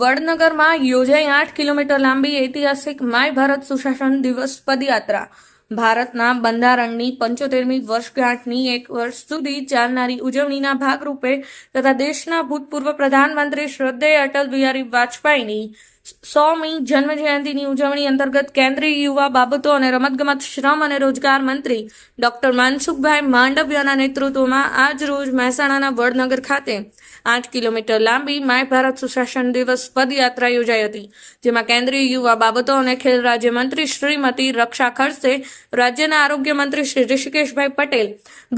વડનગરમાં યોજાઈ 8 કિલોમીટર લાંબી ઐતિહાસિક માય ભારત સુશાસન દિવસ પદયાત્રા ભારતના બંધારણની 75મી વર્ષગાંઠની 1 વર્ષ સુધી ચાલનારી ઉજવણીના ભાગરૂપે તથા દેશના ભૂતપૂર્વ પ્રધાનમંત્રી શ્રદ્ધેય અટલ બિહારી વાજપેયીની 100મી જન્મજયંતિની ઉજવણી અંતર્ગત કેન્દ્રીય યુવા બાબતો અને રમતગમત શ્રમ અને રોજગાર મંત્રી ડોક્ટર મનસુખભાઈ માંડવિયાના નેતૃત્વમાં આજ રોજ મહેસાણાના વડનગર ખાતે 8 કિલોમીટર લાંબી માય ભારત સુશાસન દિવસ પદયાત્રા યોજાઈ હતી, જેમાં કેન્દ્રીય યુવા બાબતો અને ખેલ રાજ્યમંત્રી શ્રીમતી રક્ષા ખડસે, રાજ્યના આરોગ્ય મંત્રી શ્રી ઋષિકેશભાઈ પટેલ,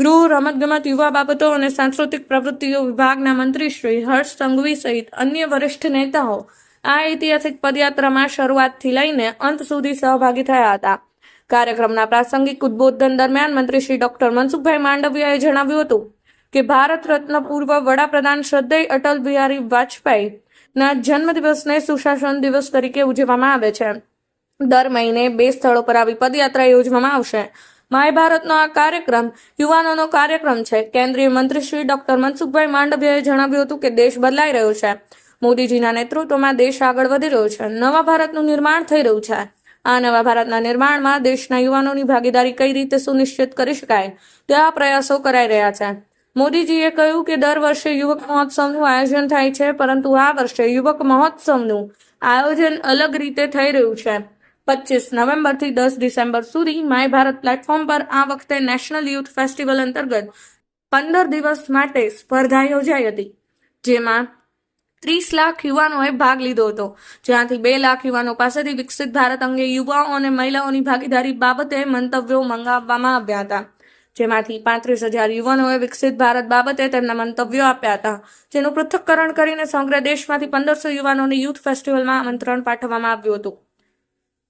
ગૃહ, રમતગમત, યુવા બાબતો અને સાંસ્કૃતિક પ્રવૃત્તિઓ વિભાગના મંત્રી શ્રી હર્ષ સંઘવી સહિત અન્ય વરિષ્ઠ નેતાઓ આ ઐતિહાસિક પદયાત્રામાં શરૂઆતથી લઈને અંત સુધી સહભાગી થયા હતા. કાર્યક્રમના પ્રાસંગિક ઉદ્બોધન દરમિયાન મંત્રી શ્રી ડોક્ટર મનસુખભાઈ માંડવિયાએ જણાવ્યું હતું કે ભારત રત્ન પૂર્વ વડાપ્રધાન શ્રદ્ધેય અટલ બિહારી વાજપેયીના જન્મદિવસને સુશાસન દિવસ તરીકે ઉજવવામાં આવે છે. દર મહિને 2 સ્થળો પર આવી પદયાત્રા યોજવામાં આવશે. માય ભારતનો આ કાર્યક્રમ યુવાનોનો કાર્યક્રમ છે. કેન્દ્રીય મંત્રી શ્રી ડોક્ટર મનસુખભાઈ માંડવિયાએ જણાવ્યું હતું કે દેશ બદલાઈ રહ્યો છે. મોદીજીના નેતૃત્વમાં દેશ આગળ વધી રહ્યો છે. નવા ભારતનું નિર્માણ થઈ રહ્યું છે. આ નવા ભારતના નિર્માણમાં દેશના યુવાનોની ભાગીદારી કઈ રીતે સુનિશ્ચિત કરી શકાય તેવા પ્રયાસો કરાઈ રહ્યા છે. મોદીજીએ કહ્યું કે દર વર્ષે યુવક મહોત્સવનું આયોજન થાય છે, પરંતુ આ વર્ષે યુવક મહોત્સવનું આયોજન અલગ રીતે થઈ રહ્યું છે. 25 નવેમ્બરથી 10 ડિસેમ્બર સુધી માય ભારત પ્લેટફોર્મ પર આ વખતે નેશનલ યુથ ફેસ્ટિવલ અંતર્ગત 15 દિવસ માટે સ્પર્ધા યોજાઈ હતી, જેમાં 30 લાખ યુવાનોએ ભાગ લીધો હતો, જ્યાંથી 2 લાખ યુવાનો પાસેથી વિકસિત ભારત અંગે યુવાઓ અને મહિલાઓની ભાગીદારી બાબતે મંતવ્યો મંગાવવામાં આવ્યા હતા. જેમાંથી 35,000 યુવાનોએ વિકસિત ભારત બાબતે તેમના મંતવ્યો આપ્યા હતા, જેનું પૃથ્થકરણ કરીને સમગ્ર દેશમાંથી 1500 યુવાનોને યુથ ફેસ્ટિવલમાં આમંત્રણ પાઠવવામાં આવ્યું હતું.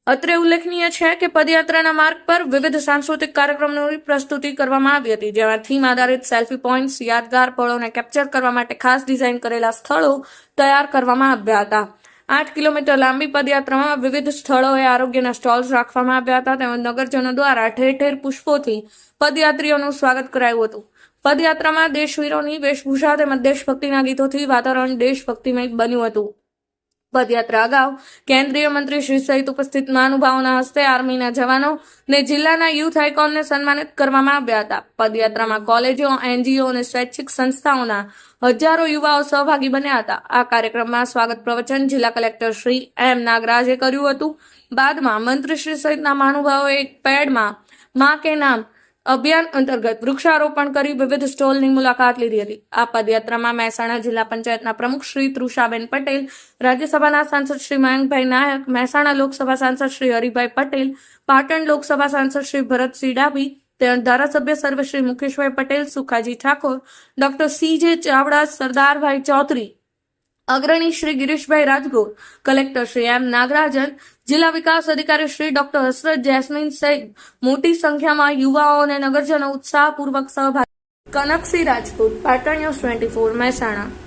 અત્રે ઉલ્લેખનીય છે કે પદયાત્રાના માર્ગ પર વિવિધ સાંસ્કૃતિક કાર્યક્રમોની પ્રસ્તુતિ કરવામાં આવી હતી, જેમાં થીમ આધારિત સેલ્ફી પોઈન્ટ્સ, યાદગાર પળોને કેપ્ચર કરવા માટે ખાસ ડિઝાઇન કરેલા સ્થળો તૈયાર કરવામાં આવ્યા હતા. 8 કિલોમીટર લાંબી પદયાત્રામાં વિવિધ સ્થળોએ આરોગ્યના સ્ટોલ્સ રાખવામાં આવ્યા હતા, તેમજ નગરજનો દ્વારા ઠેર ઠેર પુષ્પોથી પદયાત્રીઓનું સ્વાગત કરાયું હતું. પદયાત્રામાં દેશવીરોની વેશભૂષા તેમજ દેશભક્તિના ગીતોથી વાતાવરણ દેશભક્તિમય બન્યું હતું. પદયાત્રા અગાઉ કેન્દ્રીય મંત્રી શ્રી સહિત ઉપસ્થિત મહાનુભાવોના હસ્તે આર્મીના જવાનો ને જિલ્લાના યુથ આઇકોનને સન્માનિત કરવામાં આવ્યા હતા. પદયાત્રામાં કોલેજો, NGO અને સ્વૈચ્છિક સંસ્થાઓના હજારો યુવાઓ સહભાગી બન્યા હતા. આ કાર્યક્રમમાં સ્વાગત પ્રવચન જિલ્લા કલેક્ટર શ્રી M. નાગરાજે કર્યું હતું. બાદમાં મંત્રીશ્રી સહિતના મહાનુભાવોએ એક પેડમાં માં કે નામ અભિયાન અંતર્ગત વૃક્ષારોપણ કરી વિવિધ સ્ટોલની મુલાકાત લીધી હતી. આ પદયાત્રામાં મહેસાણા જિલ્લા પંચાયતના પ્રમુખ શ્રી તૃષાબેન પટેલ, રાજ્યસભાના સાંસદ શ્રી મયંકભાઈ નાયક, મહેસાણા લોકસભા સાંસદ શ્રી હરિભાઈ પટેલ, પાટણ લોકસભા સાંસદ શ્રી ભરતસિંહ ડાભી, તેમજ ધારાસભ્ય સર્વશ્રી મુકેશભાઈ પટેલ, સુખાજી ઠાકોર, ડોક્ટર CJ ચાવડા, સરદારભાઈ ચૌધરી, અગ્રણી શ્રી ગિરીશભાઈ રાજગોર, કલેક્ટર શ્રી M. નાગરાજન, જિલ્લા વિકાસ અધિકારી શ્રી ડોક્ટર હસરત જેસ્મીન સહિત મોટી સંખ્યામાં યુવાઓ અને નગરજનો ઉત્સાહપૂર્વક સહભાગી. કનકસિંહ રાજપૂત, પાટણ ન્યૂઝ 24, મહેસાણા.